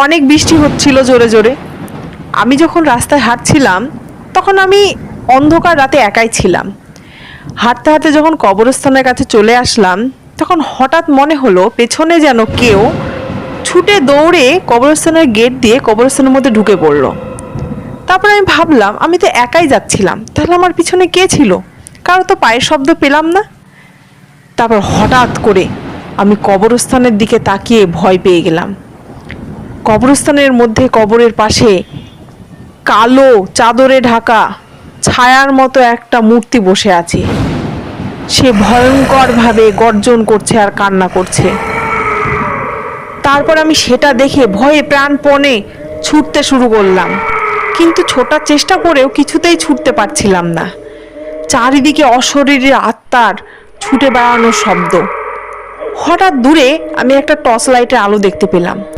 অনেক বৃষ্টি হচ্ছিল জোরে জোরে। আমি যখন রাস্তায় হাঁটছিলাম তখন আমি অন্ধকার রাতে একাই ছিলাম। হাঁটতে হাঁটতে যখন কবরস্থানের কাছে চলে আসলাম তখন হঠাৎ মনে হলো পেছনে যেন কেউ ছুটে দৌড়ে কবরস্থানের গেট দিয়ে কবরস্থানের মধ্যে ঢুকে পড়লো। তারপর আমি ভাবলাম আমি তো একাই যাচ্ছিলাম, তাহলে আমার পিছনে কে ছিল? কারো তো পায়ের শব্দ পেলাম না। তারপর হঠাৎ করে আমি কবরস্থানের দিকে তাকিয়ে ভয় পেয়ে গেলাম। কবরস্থানের মধ্যে কবরের পাশে কালো চাদরে ঢাকা ছায়ার মতো একটা মূর্তি বসে আছে। সে ভয়ঙ্করভাবে গর্জন করছে আর কান্না করছে। তারপর আমি সেটা দেখে ভয়ে প্রাণপণে ছুটতে শুরু করলাম, কিন্তু ছোটার চেষ্টা করেও কিছুতেই ছুটতে পারছিলাম না। চারিদিকে অশরীরী আত্মার ছুটে বেড়ানোর শব্দ। হঠাৎ দূরে আমি একটা টর্চ লাইটের আলো দেখতে পেলাম।